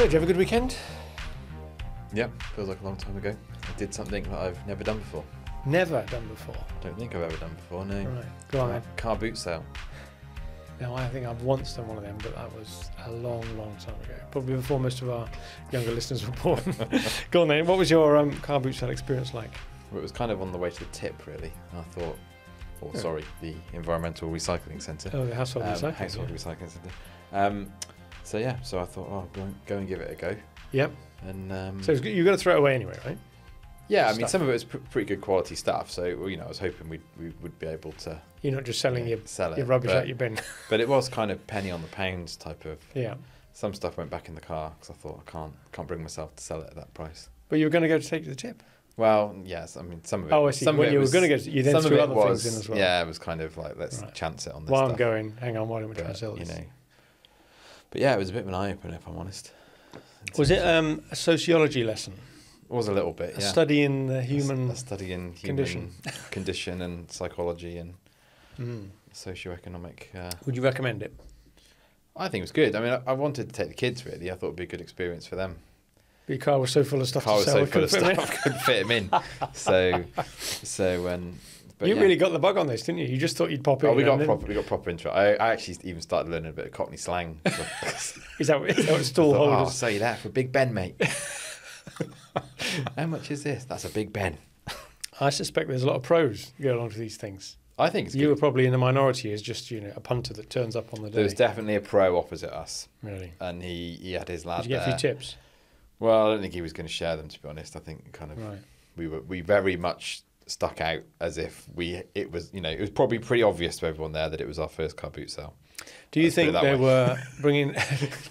So, did you have a good weekend? Yep, feels like a long time ago. I did something that I've never done before. Never done before. Don't think I've ever done before, no. Right, go on then. Car boot sale. Now, I think I've once done one of them, but that was a long, long time ago. Probably before most of our younger listeners were born. Go on then, what was your car boot sale experience like? Well, it was kind of on the way to the tip, really. I thought, the Environmental Recycling Centre. Oh, the Household Recycling. Household Recycling Centre. So I thought, go and give it a go. Yep. And so you've got to throw it away anyway, right? Yeah, I mean, some of it was pretty good quality stuff. So, I was hoping we would be able to. You're not just selling your sell rubbish out your bin. But it was kind of penny on the pound type of. Yeah. Some stuff went back in the car because I thought I can't bring myself to sell it at that price. But you were going to go to take the tip. Well, yes. I mean, some of it. Oh, I see. When you were going to go, you then threw other things in as well. Yeah, it was kind of like let's chance it on this. While stuff. I'm going, hang on, why don't we try and sell this? But yeah, it was a bit of an eye opener, if I'm honest. Was it a sociology lesson? It was a little bit. A study in the human. A study in human condition and psychology and socioeconomic. Would you recommend it? I think it was good. I mean, I wanted to take the kids. Really, I thought it'd be a good experience for them. But your car was so full of stuff. The car was so full of stuff, I couldn't fit them in. But you really got the bug on this, didn't you? You just thought you'd pop in. Oh, we got proper into it. I actually even started learning a bit of Cockney slang. Is that what stall holders? I'll say that for Big Ben, mate. How much is this? That's a Big Ben. I suspect there's a lot of pros who go along to these things. I think it's you were probably in the minority as just a punter that turns up on the day. There was definitely a pro opposite us. Really? And he had his lad. Did you get a few tips? Well, I don't think he was going to share them, to be honest. I think we very much stuck out as if it was probably pretty obvious to everyone there that it was our first car boot sale. Do you think they were bringing,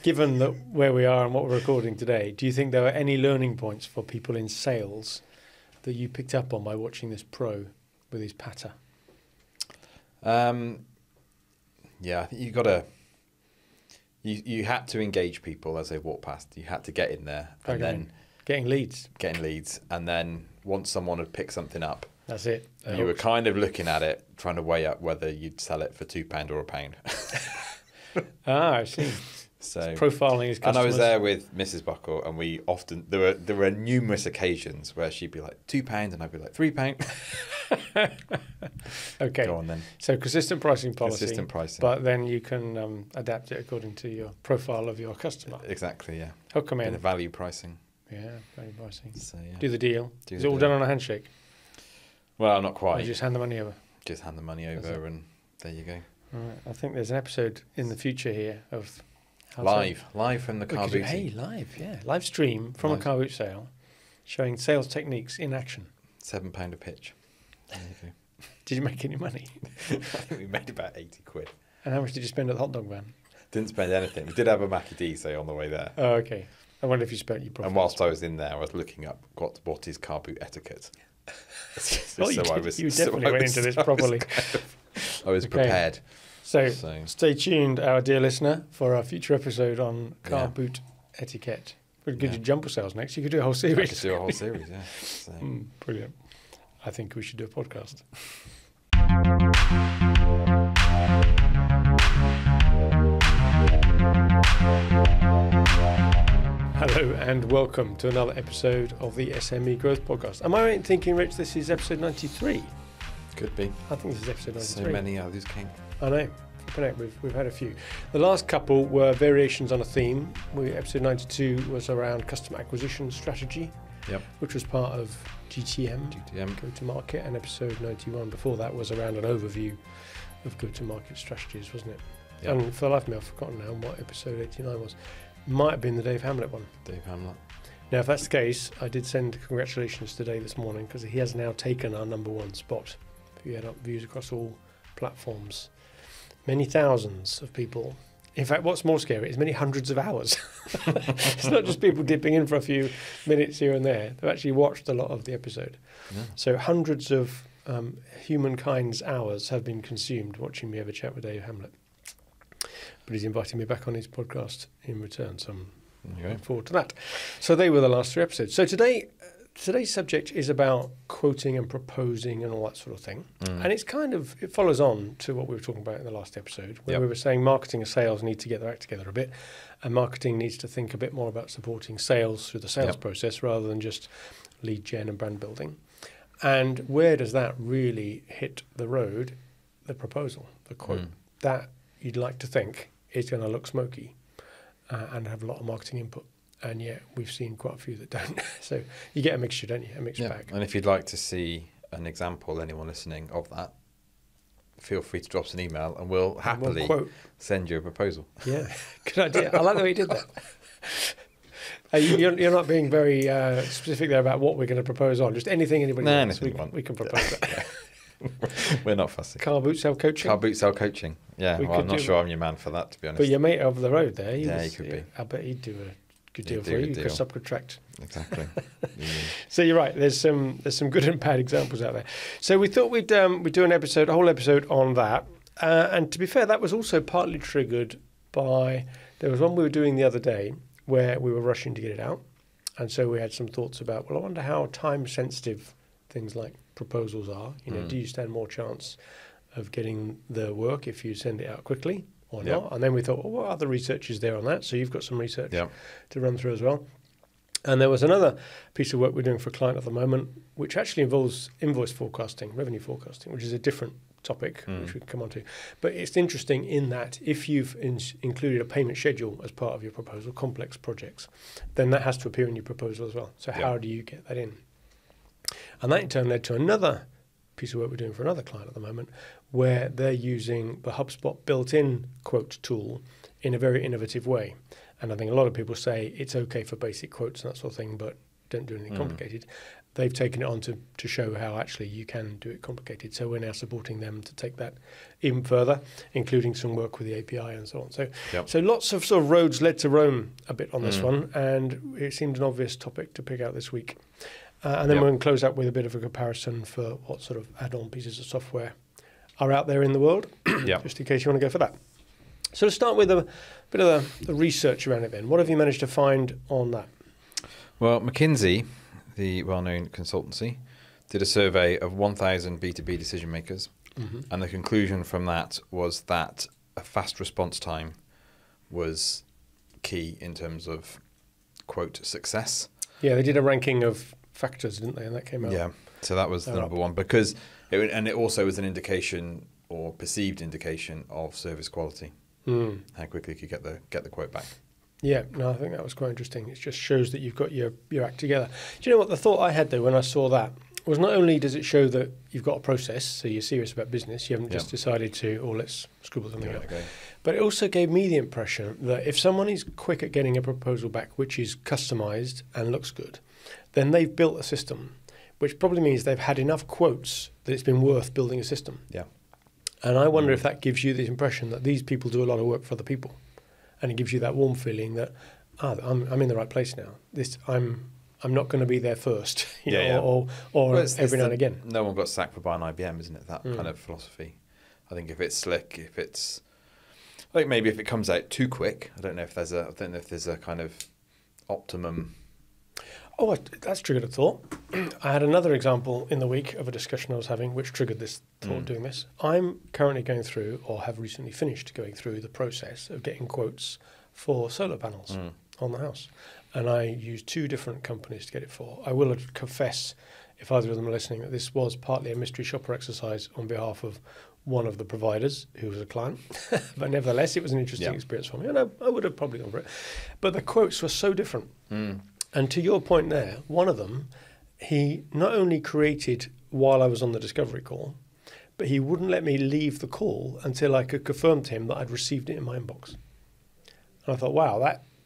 given that where we are and what we're recording today, do you think there were any learning points for people in sales that you picked up on by watching this pro with his patter? Yeah, I think you got to. You had to engage people as they walk past. You had to get in there and then getting leads, and then once someone had picked something up, that's it. You were kind of looking at it, trying to weigh up whether you'd sell it for £2 or £1. I see. So profiling his customers. And I was there with Mrs. Buckle, and we often there were numerous occasions where she'd be like £2, and I'd be like £3. Okay. Go on then. So consistent pricing policy. Consistent pricing. But then you can adapt it according to your profile of your customer. Exactly. Yeah. He'll come in. The value pricing. Yeah, value pricing. So, yeah. Do the deal. Is it all done on a handshake? Well, not quite. Or you just hand the money over. Just hand the money over, and there you go. Right. I think there's an episode in the future here of live from the car boot. Hey, live stream from a car boot sale, showing sales techniques in action. £7 a pitch. There you go. Did you make any money? I think we made about 80 quid. And how much did you spend at the hot dog van? Didn't spend anything. We did have a Mackie D say on the way there. Oh, okay. I wonder if you spent your profits. And whilst I was in there, I was looking up what is car boot etiquette. You definitely went into this properly. I was prepared. So stay tuned, our dear listener, for our future episode on car boot etiquette. We'll give you jumper sales next. You could do a whole series. I could do a whole series, yeah. So. Brilliant. I think we should do a podcast. Hello and welcome to another episode of the SME Growth Podcast. Am I right in thinking, Rich, this is episode 93? Could be. I think this is episode 93. So many others came. I know. We've had a few. The last couple were variations on a theme. Episode 92 was around customer acquisition strategy, which was part of GTM, go-to-market, and episode 91 before that was around an overview of go-to-market strategies, wasn't it? Yep. And for the life of me, I've forgotten now what episode 89 was. Might have been the Dave Hamlet one. Dave Hamlet. Now, if that's the case, I did send congratulations to Dave this morning because he has now taken our #1 spot. If you add up views across all platforms, many thousands of people. In fact, what's more scary is many hundreds of hours. It's not just people dipping in for a few minutes here and there. They've actually watched a lot of the episode. Yeah. So hundreds of humankind's hours have been consumed watching me have a chat with Dave Hamlet. But he's inviting me back on his podcast in return, so I'm looking forward to that. So they were the last 3 episodes. So today, today's subject is about quoting and proposing and all that sort of thing. And it's it follows on to what we were talking about in the last episode, where we were saying marketing and sales need to get their act together a bit, and marketing needs to think a bit more about supporting sales through the sales process rather than just lead gen and brand building. And where does that really hit the road? The proposal, the quote. That you'd like to think is going to look smoky and have a lot of marketing input. And yet we've seen quite a few that don't. So you get a mixture, don't you? A mixed bag. And if you'd like to see an example, anyone listening, of that, feel free to drop us an email and we'll happily send you a proposal. Yeah, good idea. I like the way you did that. You're not being very specific there about what we're going to propose on. Just anything anybody wants, we can propose that. We're not fussy. Car boot sell coaching? Car boot sell coaching. Yeah, well, I'm not sure I'm your man for that, to be honest. But your mate over the road there. He could be. I bet he'd do a good deal for you. You could subcontract. Exactly. So you're right. There's some good and bad examples out there. So we thought we'd do a whole episode on that. And to be fair, that was also partly triggered by, there was one we were doing the other day where we were rushing to get it out. And so we had some thoughts about, well, I wonder how time sensitive things like proposals are. Do you stand more chance of getting the work if you send it out quickly or not? And then we thought, well, what other research is there on that? So you've got some research to run through as well. And there was another piece of work we're doing for a client at the moment, which actually involves invoice forecasting, revenue forecasting, which is a different topic, which we can come on to. But it's interesting in that if you've included a payment schedule as part of your proposal, complex projects, then that has to appear in your proposal as well. So how do you get that in? And that in turn led to another piece of work we're doing for another client at the moment, where they're using the HubSpot built-in quote tool in a very innovative way. And I think a lot of people say it's okay for basic quotes and that sort of thing, but don't do anything complicated. They've taken it on to show how actually you can do it complicated. So we're now supporting them to take that even further, including some work with the API and so on. So lots of sort of roads led to Rome a bit on this one, and it seemed an obvious topic to pick out this week. And then we're going to close out with a bit of a comparison for what sort of add-on pieces of software are out there in the world, just in case you want to go for that. So let's start with a bit of the research around it then. What have you managed to find on that? Well, McKinsey, the well-known consultancy, did a survey of 1,000 B2B decision makers. And the conclusion from that was that a fast response time was key in terms of, quote, success. Yeah, they did a ranking of factors, didn't they? And that came out. Yeah, so that was the number one, because it also was an indication or perceived indication of service quality. How quickly you could get the quote back. Yeah, no, I think that was quite interesting. It just shows that you've got your act together. Do you know what the thought I had though when I saw that was, not only does it show that you've got a process, so you're serious about business, you haven't just decided to, let's scribble something out. Okay. But it also gave me the impression that if someone is quick at getting a proposal back which is customised and looks good, then they've built a system, which probably means they've had enough quotes that it's been worth building a system. Yeah. And I wonder if that gives you the impression that these people do a lot of work for other people. And it gives you that warm feeling that, I'm in the right place now. I'm not going to be there first, or every now and again. No one got sacked for buying IBM, isn't it? That kind of philosophy. I think if it's slick, I think maybe if it comes out too quick, I don't know if there's a kind of optimum. Oh, that's triggered a thought. I had another example in the week of a discussion I was having which triggered this thought doing this. I'm currently going through, or have recently finished going through, the process of getting quotes for solar panels on the house. And I used 2 different companies to get it for. I will confess, if either of them are listening, that this was partly a mystery shopper exercise on behalf of one of the providers who was a client. But nevertheless, it was an interesting experience for me. And I would have probably gone for it. But the quotes were so different. And to your point there, one of them, he not only created while I was on the discovery call, but he wouldn't let me leave the call until I could confirm to him that I'd received it in my inbox. And I thought, wow,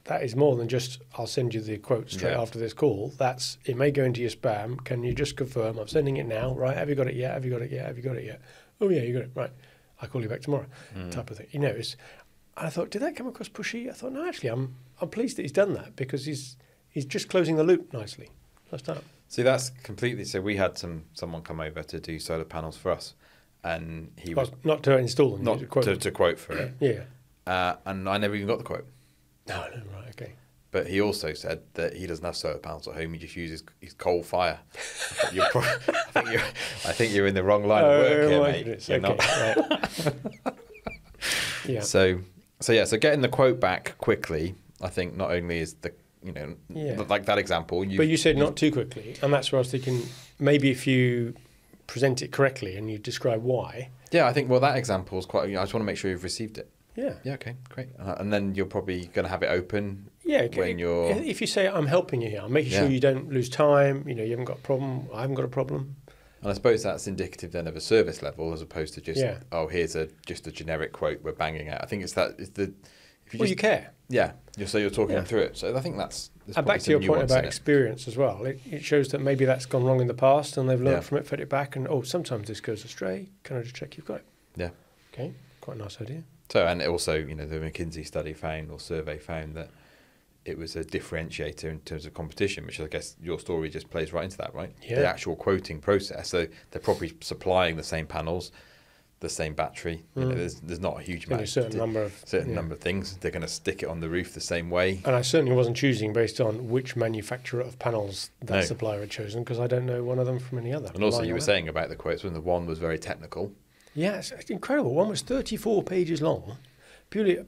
that is more than just, I'll send you the quote straight after this call. It may go into your spam. Can you just confirm? I'm sending it now, right? Have you got it yet? Have you got it yet? Have you got it yet? Oh, yeah, you got it. Right. I'll call you back tomorrow, type of thing. I thought, did that come across pushy? I thought, no, actually, I'm pleased that he's done that, because he's just closing the loop nicely. Let's start. See, that's completely. So we had someone come over to do solar panels for us, and he was not to install them, not to quote for it. Yeah. And I never even got the quote. No, right, okay. But he also said that he doesn't have solar panels at home. He just uses his coal fire. I think you're in the wrong line of work here, mate. You're not. Right. Yeah. So getting the quote back quickly, I think not only is like that example. But you said not too quickly, and that's where I was thinking maybe if you present it correctly and you describe why. Yeah, I think that example is quite. I just want to make sure you've received it. Yeah. Yeah. Okay. Great. And then you're probably going to have it open. Yeah. When you're. If you say I'm helping you here, I'm making sure you don't lose time. You haven't got a problem. I haven't got a problem. And I suppose that's indicative then of a service level as opposed to just here's just a generic quote we're banging out. I think you care. Yeah. So you're talking them through it. So I think that's. And back to your point about experience as well. It shows that maybe that's gone wrong in the past and they've learned from it, fed it back, and sometimes this goes astray. Can I just check you've got it? Yeah. Okay. Quite a nice idea. So, and also, the McKinsey survey found that it was a differentiator in terms of competition, which I guess your story just plays right into that, right? Yeah. The actual quoting process. So they're probably supplying the same panels, the same battery. There's not a huge amount. A certain number of things. They're going to stick it on the roof the same way. And I certainly wasn't choosing based on which manufacturer of panels that supplier had chosen, because I don't know one of them from any other. And also, you were saying about the quotes when the one was very technical. Yeah, it's incredible. One was 34 pages long,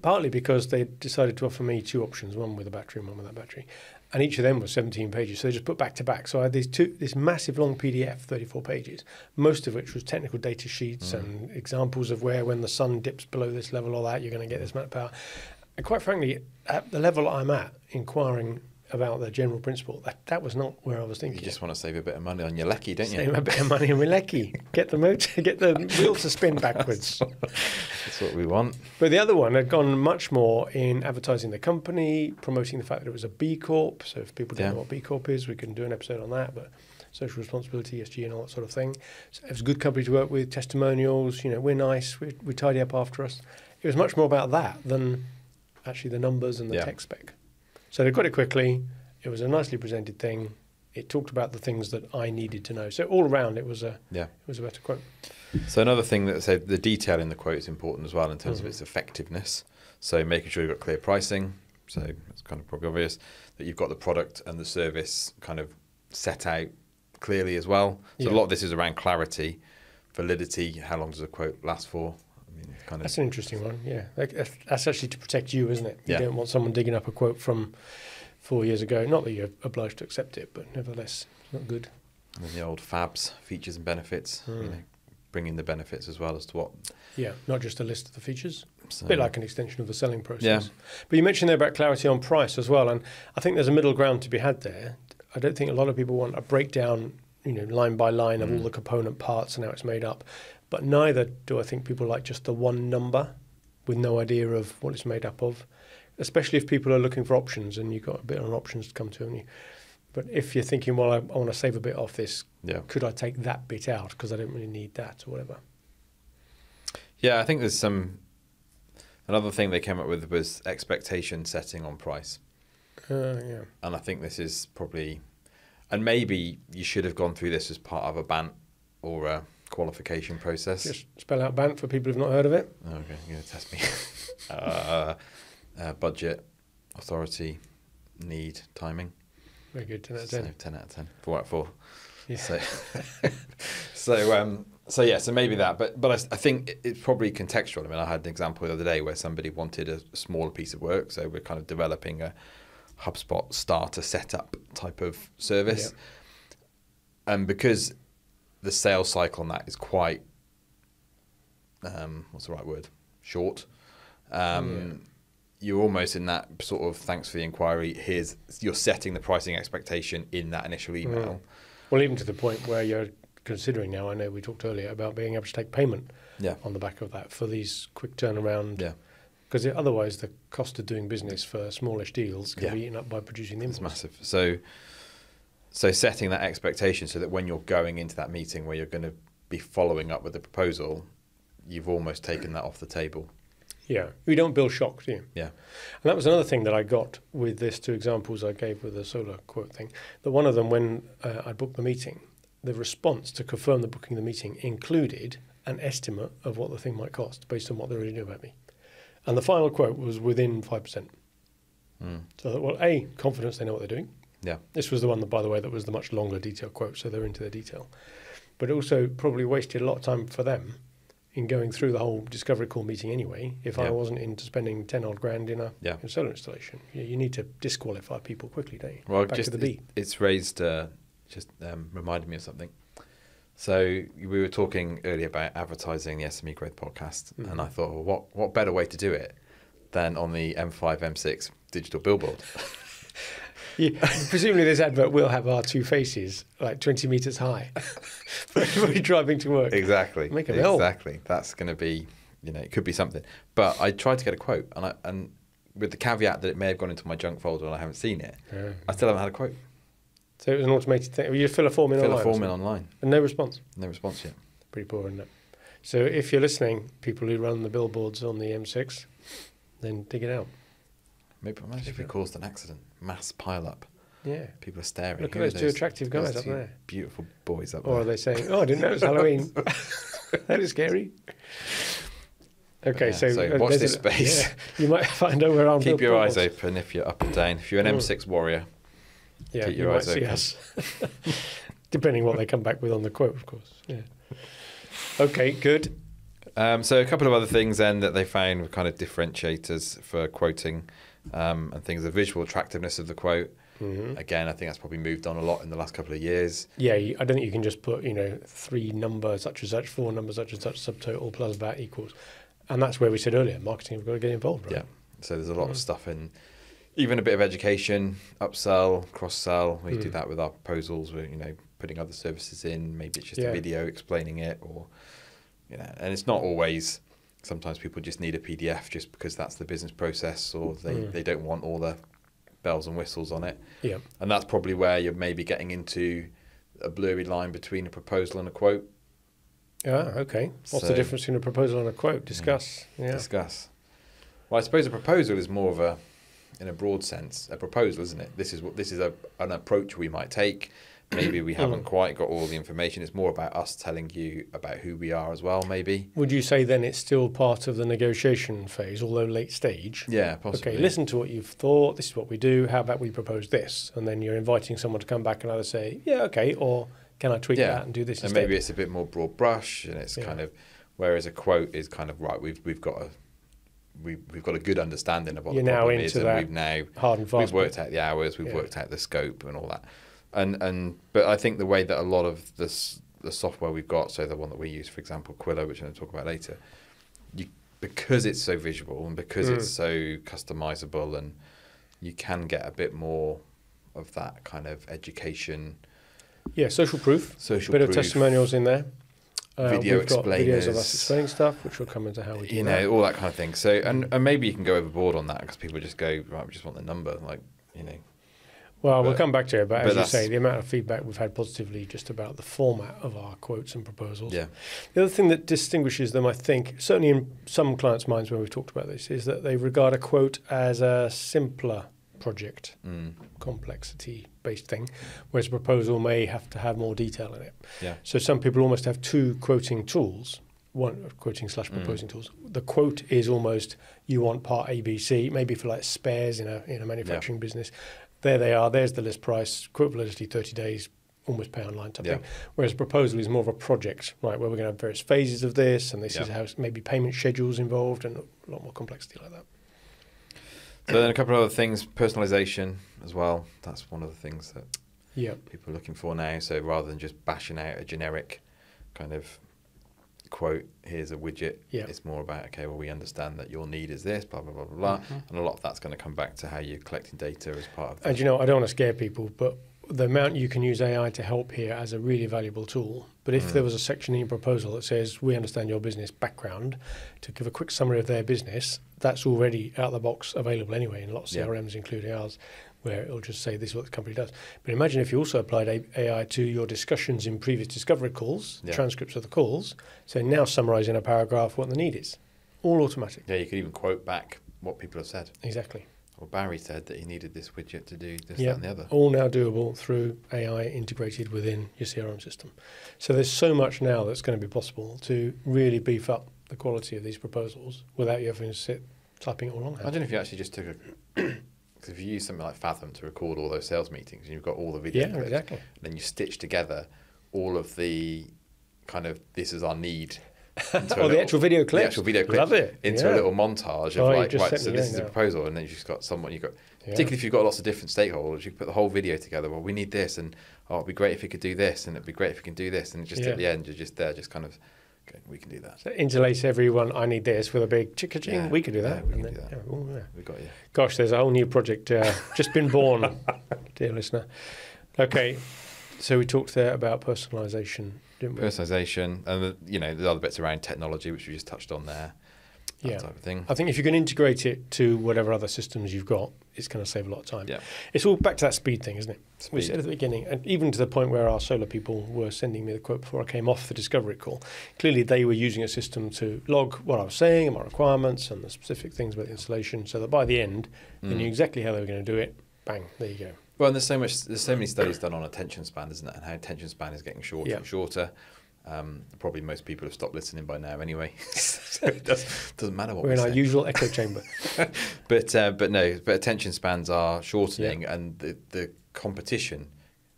partly because they decided to offer me two options, one with a battery and one without battery. And each of them was 17 pages, so they just put back to back. So I had this massive long PDF, 34 pages, most of which was technical data sheets and examples of when the sun dips below this level or that, you're going to get this amount of power. And quite frankly, at the level I'm at, inquiring about the general principle, that was not where I was thinking. You just want to save a bit of money on your lecky, don't you? Save a bit of money on my lecky. Get the wheel to spin backwards. That's what we want. But the other one had gone much more in advertising the company, promoting the fact that it was a B Corp. So if people don't know what B Corp is, we can do an episode on that. But social responsibility, ESG and all that sort of thing. So it was a good company to work with, testimonials, we're nice, we tidy up after us. It was much more about that than actually the numbers and the tech spec. So they got it quickly. It was a nicely presented thing. It talked about the things that I needed to know. So all around, it was a better quote. So another thing that said the detail in the quote is important as well in terms of its effectiveness. So making sure you've got clear pricing. So it's kind of probably obvious that you've got the product and the service kind of set out clearly as well. So a lot of this is around clarity, validity. How long does a quote last for? That's an interesting one, yeah. That's actually to protect you, isn't it? You don't want someone digging up a quote from 4 years ago. Not that you're obliged to accept it, but nevertheless, it's not good. And then the old FABs, features and benefits, bringing the benefits as well as to what... Yeah, not just a list of the features. So, a bit like an extension of the selling process. Yeah. But you mentioned there about clarity on price as well, and I think there's a middle ground to be had there. I don't think a lot of people want a breakdown, line by line of all the component parts and how it's made up. But neither do I think people like just the one number with no idea of what it's made up of, especially if people are looking for options and you've got a bit on options to come to. And but if you're thinking, well, I want to save a bit off this, could I take that bit out because I don't really need that or whatever? Yeah, I think there's another thing they came up with was expectation setting on price. Yeah. And I think this is probably, and maybe you should have gone through this as part of a BANT or a qualification process. Just spell out BANT for people who've not heard of it. Okay, you're going to test me. Budget, authority, need, timing. Very good, 10 out of 10. So 10 out of 10. 4 out of 4. Yeah. So maybe that. But I think it's probably contextual. I mean, I had an example the other day where somebody wanted a smaller piece of work. So we're kind of developing a HubSpot starter setup type of service. Yeah. And because the sales cycle on that is quite, what's the right word? Short. You're almost in that sort of, thanks for the inquiry, you're setting the pricing expectation in that initial email. Well, even to the point where you're considering now, I know we talked earlier about being able to take payment on the back of that for these quick turnaround. Yeah. Because otherwise the cost of doing business for smallish deals can be eaten up by producing the invoice. It's massive. So setting that expectation so that when you're going into that meeting where you're going to be following up with the proposal, you've almost taken that off the table. Yeah, we don't build shock, do you? Yeah. And that was another thing that I got with this two examples I gave with the solar quote thing. That one of them, when I booked the meeting, the response to confirm the booking of the meeting included an estimate of what the thing might cost based on what they already knew about me. And the final quote was within 5%. So I thought, well, A, confidence they know what they're doing. Yeah. This was the one that, by the way, that was the much longer detailed quote, so they're into the detail. But it also probably wasted a lot of time for them in going through the whole discovery call meeting anyway, if I wasn't into spending 10 odd grand in a solar installation. You need to disqualify people quickly, don't you? Well, Back just to the B. it's raised, reminded me of something. So we were talking earlier about advertising the SME Growth podcast, and I thought, well, what better way to do it than on the M5, M6 digital billboard? Presumably this advert will have our two faces like 20 metres high for everybody driving to work. Exactly. Make a bill. Exactly. That's going to be, it could be something. But I tried to get a quote, and with the caveat that it may have gone into my junk folder and I haven't seen it, I still haven't had a quote. So it was an automated thing. You fill a form in online? Fill a form in online. And no response? No response yet. Pretty poor, isn't it? So if you're listening, people who run the billboards on the M6, then dig it out. Maybe imagine if we caused an accident. Mass pile up. Yeah. People are staring. Look at those two attractive guys up there. Beautiful boys up there. Or are they saying, oh, I didn't know it was Halloween. That is scary. Okay, so watch this space. Yeah, you might find out where I'm. Keep your eyes open if you're up and down. If you're an M6 warrior, keep your eyes open. Us. Depending what they come back with on the quote, of course. Yeah. Okay, good. So a couple of other things then that they found were kind of differentiators for quoting and things, the visual attractiveness of the quote. Again, I think that's probably moved on a lot in the last couple of years. Yeah, I don't think you can just put, 3 numbers such and such, 4 numbers such and such, subtotal plus VAT equals. And that's where we said earlier, marketing have got to get involved, right? Yeah, so there's a lot of stuff in, even a bit of education, upsell, cross-sell. We do that with our proposals. We're, putting other services in. Maybe it's just a video explaining it, or, and it's not always. Sometimes people just need a PDF just because that's the business process, or they don't want all the bells and whistles on it. Yeah. And that's probably where you're maybe getting into a blurry line between a proposal and a quote. Ah, okay. What's the difference between a proposal and a quote? Discuss. Yeah. Discuss. Well, I suppose a proposal is more of in a broad sense, a proposal, isn't it? This is an approach we might take. Maybe we haven't quite got all the information. It's more about us telling you about who we are as well, maybe. Would you say then it's still part of the negotiation phase, although late stage? Yeah, possibly. Okay, listen to what you've thought. This is what we do. How about we propose this? And then you're inviting someone to come back and either say, yeah, okay, or can I tweak that and do this instead? And maybe it's a bit more broad brush, and it's kind of, whereas a quote is kind of, right, we've got a good understanding of what the problem is, and we've now hard and fast. We've worked out the hours, we've worked out the scope and all that. But I think the way that a lot of the software we've got, so the one that we use, for example, Quillo, which I'm going to talk about later, because it's so visual and because it's so customizable, and you can get a bit more of that kind of education. Yeah, social proof. Bit of testimonials in there. Video explainers. Videos of us explaining stuff, which will come into how we do that. All that kind of thing. So, and maybe you can go overboard on that because people just go, right, we just want the number, Well, we'll come back to it, but as you say, the amount of feedback we've had positively just about the format of our quotes and proposals. Yeah. The other thing that distinguishes them, I think, certainly in some clients' minds when we've talked about this, is that they regard a quote as a simpler project, complexity-based thing, whereas a proposal may have to have more detail in it. Yeah. So some people almost have 2 quoting tools, one quoting/proposing tools. The quote is almost, you want part A, B, C, maybe for like spares in a manufacturing business. There they are, there's the list price, quote validity 30 days, almost pay online type thing. Whereas a proposal is more of a project, right, where we're going to have various phases of this, and this is how maybe payment schedules involved, and a lot more complexity like that. So then a couple of other things, personalisation as well. That's one of the things that people are looking for now. So rather than just bashing out a generic kind of quote, here's a widget, it's more about, okay, well, we understand that your need is this, blah, blah, blah, blah, blah. And a lot of that's going to come back to how you're collecting data as part of that. And I don't want to scare people, but the amount you can use AI to help here as a really valuable tool. But if there was a section in your proposal that says, we understand your business background, to give a quick summary of their business, that's already out of the box available anyway in lots of CRMs, including ours, where it'll just say this is what the company does. But imagine if you also applied AI to your discussions in previous discovery calls, transcripts of the calls, so now summarise in a paragraph what the need is. All automatic. Yeah, you could even quote back what people have said. Exactly. Well, Barry said that he needed this widget to do this, that and the other. All now doable through AI integrated within your CRM system. So there's so much now that's going to be possible to really beef up the quality of these proposals without you having to sit typing it all on. I don't know if you actually just took Because if you use something like Fathom to record all those sales meetings, and you've got all the video clips, exactly. then you stitch together all of the kind of this is our need. The actual video clips. The actual video clips. Love it. Into a little montage of like, right, so this is the now. proposal, and then you've just got someone, particularly if you've got lots of different stakeholders, you put the whole video together. Well, we need this, and it'd be great if you could do this, and it'd be great if you can do this, and just at the end, you're just there, just kind of, okay, we can do that. So interlace everyone, I need this, with a big chicka-ching. Yeah. We could do that. Yeah, we can do that. We got you. Gosh, there's a whole new project just been born, dear listener. Okay, so we talked there about personalisation, didn't we? Personalisation, and the other bits around technology, which we just touched on there. That type of thing. I think if you can integrate it to whatever other systems you've got, it's going to save a lot of time. Yeah. It's all back to that speed thing, isn't it? Speed. We said at the beginning, and even to the point where our solar people were sending me the quote before I came off the discovery call. Clearly, they were using a system to log what I was saying and my requirements and the specific things about the installation, so that by the end, they knew exactly how they were going to do it. Bang, there you go. Well, and there's so many studies done on attention span, isn't it? And how attention span is getting shorter and shorter. Probably most people have stopped listening by now anyway, so it doesn't matter what we're in say. our usual echo chamber. But attention spans are shortening, and the competition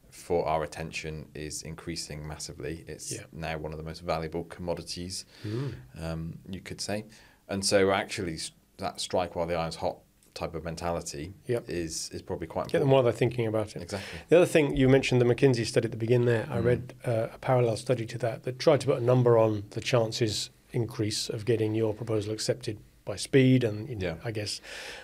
for our attention is increasing massively. It's now one of the most valuable commodities, you could say. And so actually that strike while the iron's hot type of mentality is probably quite important. Get them while they're thinking about it. Exactly. The other thing, you mentioned the McKinsey study at the beginning there. I read a parallel study to that tried to put a number on the chances increase of getting your proposal accepted by speed. And I guess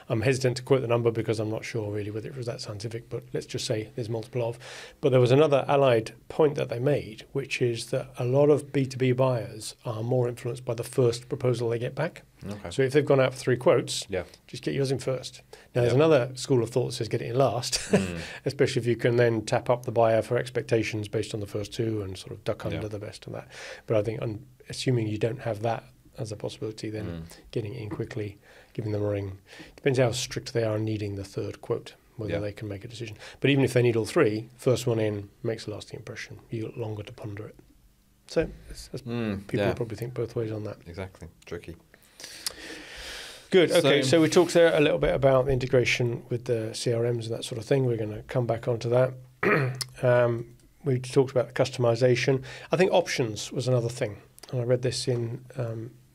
I'm hesitant to quote the number because I'm not sure really whether it was that scientific, but let's just say there's multiple of. But there was another allied point that they made, which is that a lot of B2B buyers are more influenced by the first proposal they get back. Okay. So if they've gone out for 3 quotes, just get yours in first. Now, there's another school of thought that says get it in last, especially if you can then tap up the buyer for expectations based on the first 2 and sort of duck under the best of that. But I think, assuming you don't have that as a possibility, then getting it in quickly, giving them a ring. Depends how strict they are needing the 3rd quote, whether they can make a decision. But even if they need all 3, first one in makes a lasting impression. You got longer to ponder it. So people probably think both ways on that. Exactly. Tricky. Good. Okay, so we talked there a little bit about the integration with the CRMs and that sort of thing. We're going to come back onto that. We talked about the customization. I think options was another thing. And I read this in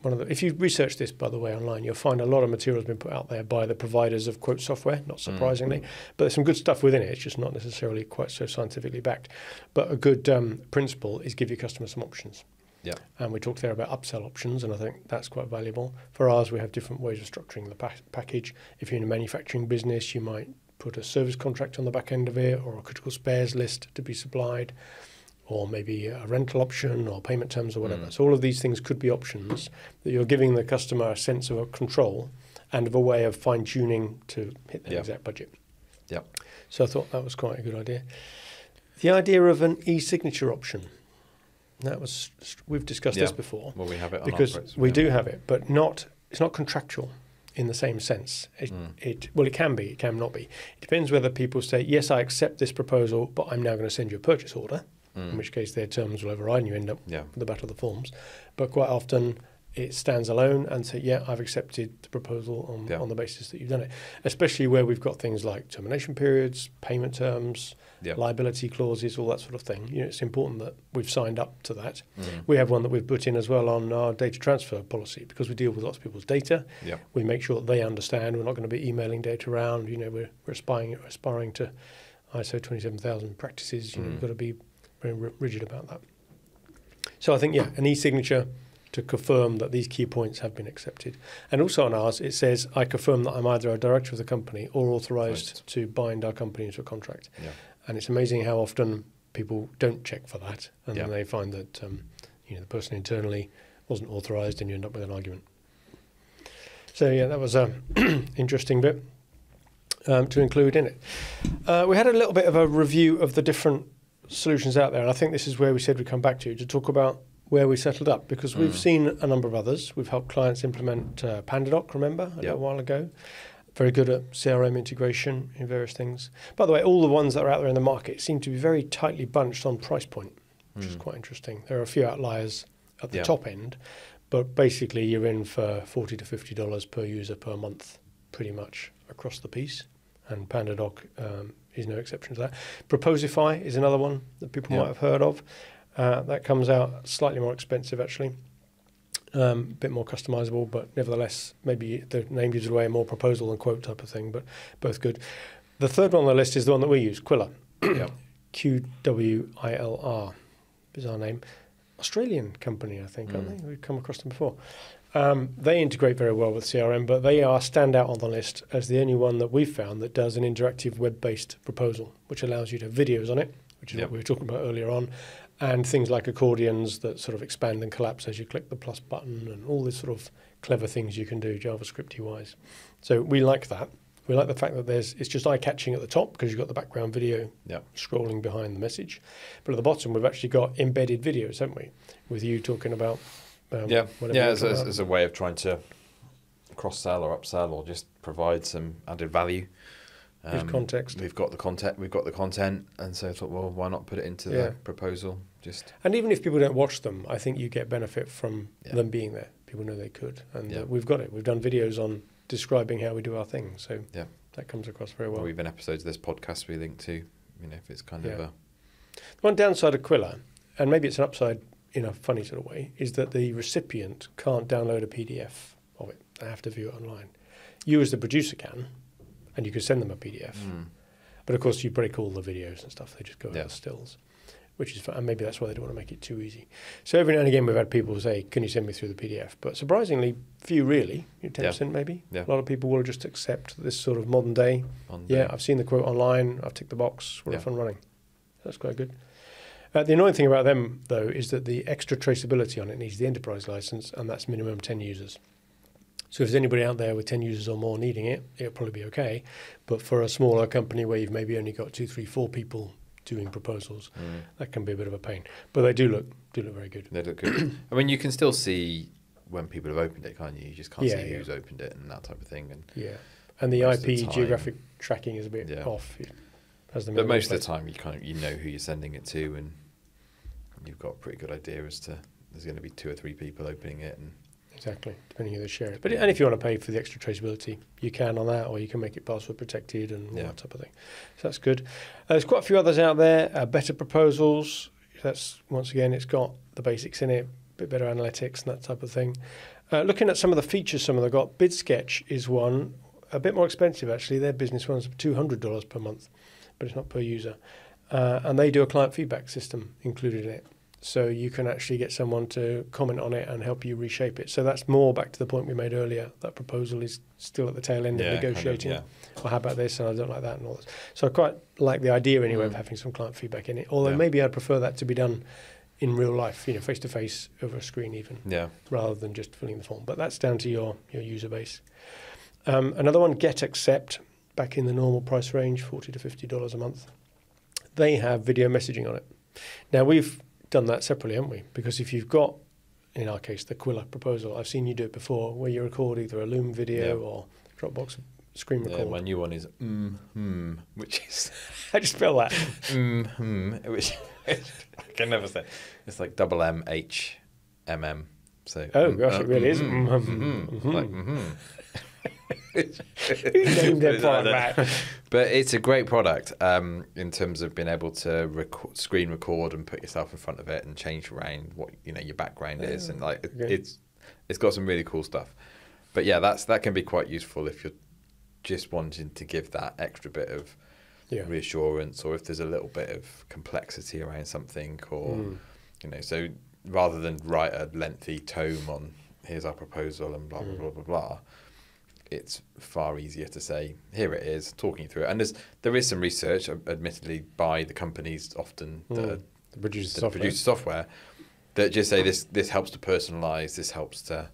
one of the... If you research this, by the way, online, you'll find a lot of material has been put out there by the providers of quote software, not surprisingly. But there's some good stuff within it. It's just not necessarily quite so scientifically backed. But a good principle is give your customers some options. Yeah. And we talked there about upsell options, and I think that's quite valuable. For ours, we have different ways of structuring the package. If you're in a manufacturing business, you might put a service contract on the back end of it, or a critical spares list to be supplied, or maybe a rental option or payment terms or whatever. So all of these things could be options that you're giving the customer a sense of a control and of a way of fine-tuning to hit their exact budget. Yeah. So I thought that was quite a good idea. The idea of an e-signature option. We've discussed this before. Well, we have it on because we do have it, but it's not contractual in the same sense. It can be, it can not be. It depends whether people say, yes, I accept this proposal, but I'm now going to send you a purchase order, in which case their terms will override and you end up with the battle of the forms. But quite often it stands alone and say, yeah, I've accepted the proposal on the basis that you've done it, especially where we've got things like termination periods, payment terms, liability clauses, all that sort of thing. It's important that we've signed up to that. We have one that we've put in as well on our data transfer policy because we deal with lots of people's data. We make sure that they understand we're not going to be emailing data around. We're aspiring to ISO 27000 practices. We've got to be very rigid about that. So I think, an e-signature to confirm that these key points have been accepted. And also on ours, it says, I confirm that I'm either a director of the company or authorised to bind our company into a contract. And it's amazing how often people don't check for that. And then they find that the person internally wasn't authorised and you end up with an argument. So, that was an interesting bit to include in it. We had a little bit of a review of the different solutions out there. And I think this is where we said we'd come back to talk about where we settled up, because we've seen a number of others. We've helped clients implement PandaDoc, remember, a little while ago. Very good at CRM integration in various things. By the way, all the ones that are out there in the market seem to be very tightly bunched on price point, which is quite interesting. There are a few outliers at the top end, but basically you're in for $40 to $50 per user per month, pretty much across the piece. and PandaDoc is no exception to that. Proposify is another one that people might have heard of. That comes out slightly more expensive, actually. A bit more customizable, but nevertheless, maybe the name gives it away, a more proposal and quote type of thing, but both good. The third one on the list is the one that we use, Quiller. QWILR, bizarre name. Australian company, I think, aren't they? We've come across them before. They integrate very well with CRM, but they are stand out on the list as the only one that we've found that does an interactive web-based proposal, which allows you to have videos on it, which is what we were talking about earlier on, and things like accordions that sort of expand and collapse as you click the plus button, and all these sort of clever things you can do JavaScript-y wise. So we like that. We like the fact that it's just eye-catching at the top because you've got the background video scrolling behind the message. But at the bottom, we've actually got embedded videos, haven't we? With you talking about as a way of trying to cross-sell or upsell or just provide some added value. With context. We've got the content, and so I thought, well, why not put it into the proposal? And even if people don't watch them, I think you get benefit from them being there. People know they could, and we've got it. We've done videos on describing how we do our thing, so that comes across very well. Or even episodes of this podcast we link to, if it's kind of a... One downside of Quiller, and maybe it's an upside in a funny sort of way, is that the recipient can't download a PDF of it. They have to view it online. You as the producer can, and you can send them a PDF. But of course you break all the videos and stuff, they just go over the stills, which is fun. And maybe that's why they don't want to make it too easy. So every now and again we've had people say, can you send me through the PDF? But surprisingly few really, 10% maybe. A lot of people will just accept this sort of modern day. I've seen the quote online, I've ticked the box, we're off and running. That's quite good. The annoying thing about them, though, is that the extra traceability on it needs the enterprise license, and that's minimum 10 users. So if there's anybody out there with 10 users or more needing it, it'll probably be okay. But for a smaller company where you've maybe only got 2, 3, 4 people doing proposals, that can be a bit of a pain. But they do look very good. They look good. I mean, you can still see when people have opened it, can't you? You just can't see who's opened it and that type of thing. And and the IP geographic tracking is a bit off. But most of the time, you know who you're sending it to, and you've got a pretty good idea as to there's going to be 2 or 3 people opening it. And exactly, depending who they share it. But and if you want to pay for the extra traceability, you can on that, or you can make it password protected and all that type of thing. So that's good. There's quite a few others out there. Better Proposals. That's once again, it's got the basics in it, a bit better analytics and that type of thing. Looking at some of the features, some of them got. BidSketch is one, a bit more expensive actually. Their business one's $200 per month, but it's not per user. And they do a client feedback system included in it. So you can actually get someone to comment on it and help you reshape it. So that's more back to the point we made earlier. That proposal is still at the tail end of negotiating. Well, how about this? And I don't like that and all this. So I quite like the idea anyway of having some client feedback in it. Although maybe I'd prefer that to be done in real life, face to face over a screen even, rather than just filling the form. But that's down to your user base. Another one, GetAccept, back in the normal price range, $40 to $50 a month. They have video messaging on it. Now we've done that separately, haven't we? Because if you've got, in our case, the Quiller proposal, I've seen you do it before, where you record either a Loom video or Dropbox screen record. My new one is which is how do you spell that? Which I can never say. It's like double MHMM. So gosh, it really is. Like named their product that. But it's a great product in terms of being able to screen record and put yourself in front of it and change around what your background is, and it's got some really cool stuff. But that can be quite useful if you're just wanting to give that extra bit of reassurance, or if there's a little bit of complexity around something, or so rather than write a lengthy tome on here's our proposal and blah blah blah blah blah. It's far easier to say, here it is, talking through it. And there is some research, admittedly, by the companies often that produce software that just say this helps to personalise, this helps to...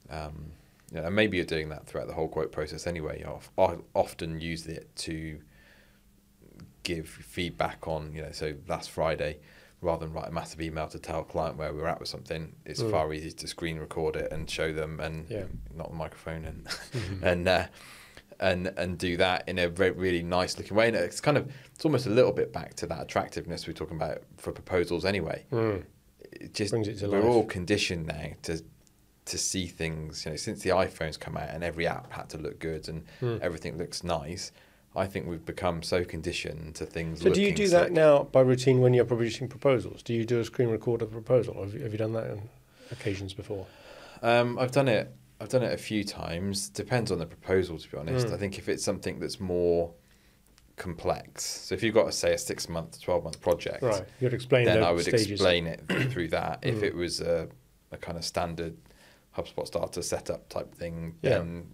and maybe you're doing that throughout the whole quote process anyway. I often use it to give feedback on, so last Friday, rather than write a massive email to tell a client where we're at with something, it's far easier to screen record it and show them, and not the microphone, and do that in a really nice looking way. And it's almost a little bit back to that attractiveness we're talking about for proposals anyway. It just brings it to life. We're all conditioned now to see things. Since the iPhone's come out and every app had to look good and everything looks nice. I think we've become so conditioned to things. So do you looking do slick. that now by routine when you're producing proposals? Do you do a screen record of a proposal? Have you done that on occasions before? I've done it a few times. Depends on the proposal, to be honest. I think if it's something that's more complex, so if you've got, say, a 6-month, 12-month project, Right, you'd explain then the I would stages. explain it through that. If it was a kind of standard HubSpot starter setup type thing, then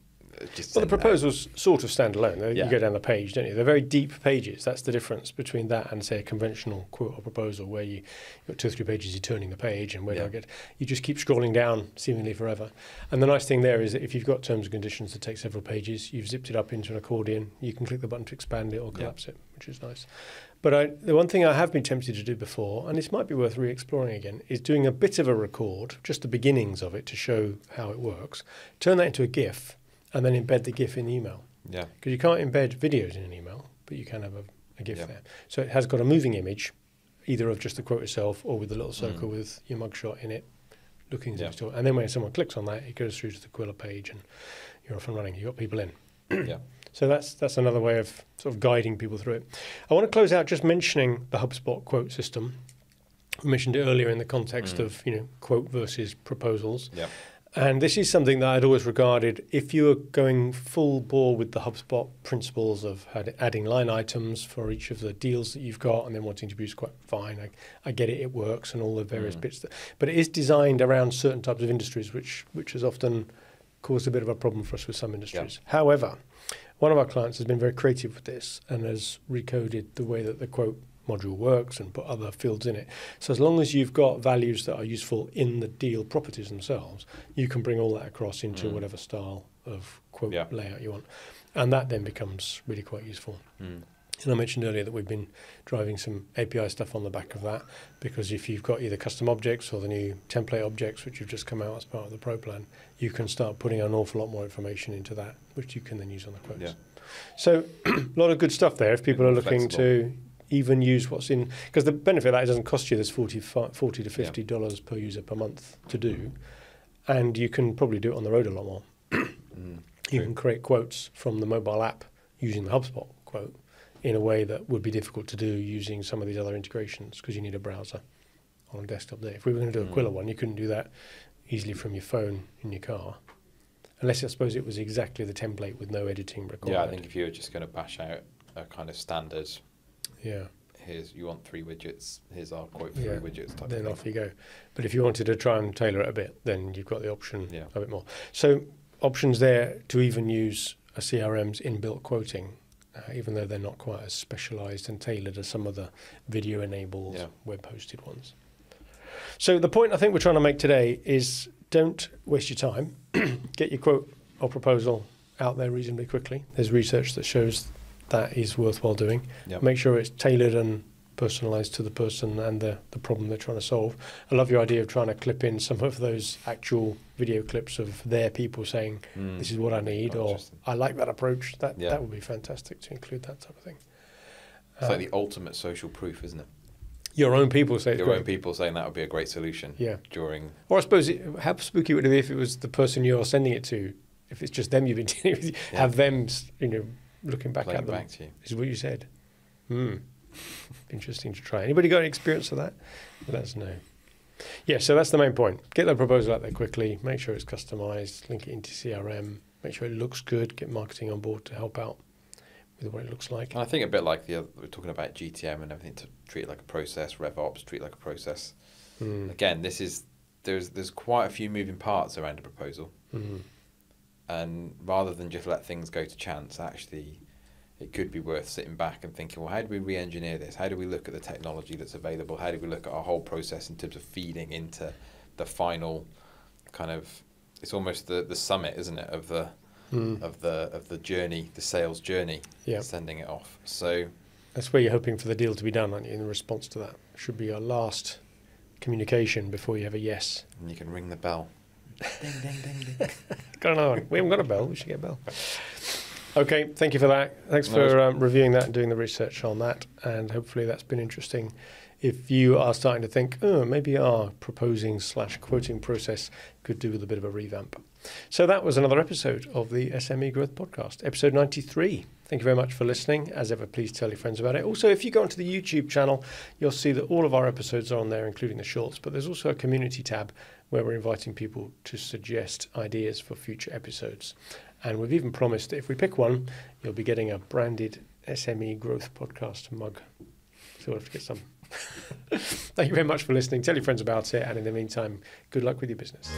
just Well, the send that. proposals sort of stand alone. You Yeah. go down the page, don't you? They're very deep pages. That's the difference between that and, say, a conventional quote or proposal where you've got 2 or 3 pages, you're turning the page, and where do I get? You just keep scrolling down seemingly forever. And the nice thing there is that if you've got terms and conditions that take several pages, you've zipped it up into an accordion, you can click the button to expand it or collapse it, which is nice. But the one thing I have been tempted to do before, and this might be worth re-exploring again, is doing a bit of a record, just the beginnings of it to show how it works, turn that into a GIF, and then embed the GIF in the email. Yeah. Because you can't embed videos in an email, but you can have a GIF there. So it has got a moving image, either of just the quote itself or with the little circle with your mugshot in it, looking as if it's and then when someone clicks on that, it goes through to the Quilla page and you're off and running. You've got people in. Yeah. So that's another way of sort of guiding people through it. I want to close out just mentioning the HubSpot quote system. We mentioned it earlier in the context of, quote versus proposals. Yeah. And this is something that I'd always regarded, if you were going full bore with the HubSpot principles of adding line items for each of the deals that you've got and then wanting to produce quite fine, I get it, it works and all the various bits. But it is designed around certain types of industries, which has often caused a bit of a problem for us with some industries. Yeah. However, one of our clients has been very creative with this and has recoded the way that the quote module works and put other fields in it. So as long as you've got values that are useful in the deal properties themselves, you can bring all that across into whatever style of quote layout you want. And that then becomes really quite useful. And I mentioned earlier that we've been driving some API stuff on the back of that, because if you've got either custom objects or the new template objects, which have just come out as part of the Pro plan, you can start putting an awful lot more information into that, which you can then use on the quotes. Yeah. So a lot of good stuff there if people are looking to even use what's in, because the benefit of that, it doesn't cost you this $40 to $50 per user per month to do, and you can probably do it on the road a lot more. You can create quotes from the mobile app using the HubSpot quote in a way that would be difficult to do using some of these other integrations, because you need a browser on a desktop there. If we were going to do a Quilla one, you couldn't do that easily from your phone in your car, unless I suppose it was exactly the template with no editing required. Yeah, I think if you were just going to bash out a kind of standard, here's, you want 3 widgets, here's our quote for 3 widgets type then of off you go. But if you wanted to try and tailor it a bit, then you've got the option a bit more. So options there to even use a CRM's inbuilt quoting, even though they're not quite as specialised and tailored as some of the video-enabled web-hosted ones. So the point I think we're trying to make today is don't waste your time. Get your quote or proposal out there reasonably quickly. There's research that shows that is worthwhile doing. Make sure it's tailored and personalised to the person and the problem they're trying to solve. I love your idea of trying to clip in some of those actual video clips of their people saying, this is what I need, or I like that approach. That would be fantastic to include that type of thing. It's like the ultimate social proof, isn't it? Your own people say it's Your great. own people saying that would be a great solution during... Or I suppose how spooky would it be if it was the person you're sending it to, if it's just them you've been dealing with, have them, looking back at them. Back to you. Is what you said. Interesting to try. Anybody got any experience of that? Let us know. Yeah, so that's the main point. Get the proposal out there quickly, make sure it's customised, link it into CRM, make sure it looks good, get marketing on board to help out with what it looks like. And I think a bit like we're talking about GTM and everything, to treat it like a process, RevOps, treat it like a process. Again, there's quite a few moving parts around a proposal. And rather than just let things go to chance, actually, it could be worth sitting back and thinking, well, how do we re-engineer this? How do we look at the technology that's available? How do we look at our whole process in terms of feeding into the final kind of, it's almost the summit, isn't it, of the journey, the sales journey, sending it off. So that's where you're hoping for the deal to be done, aren't you, in response to that? Should be your last communication before you have a yes. And you can ring the bell. Ding, ding, ding, ding. Got another one. We haven't got a bell. We should get a bell. Okay, thank you for that. Thanks for reviewing that and doing the research on that. And hopefully that's been interesting. If you are starting to think, maybe our proposing/quoting process could do with a bit of a revamp. So that was another episode of the SME Growth Podcast, episode 93. Thank you very much for listening. As ever, please tell your friends about it. Also, if you go onto the YouTube channel, you'll see that all of our episodes are on there, including the shorts, but there's also a community tab where we're inviting people to suggest ideas for future episodes. And we've even promised that if we pick one, you'll be getting a branded SME Growth Podcast mug. So we'll have to get some. Thank you very much for listening. Tell your friends about it. And in the meantime, good luck with your business.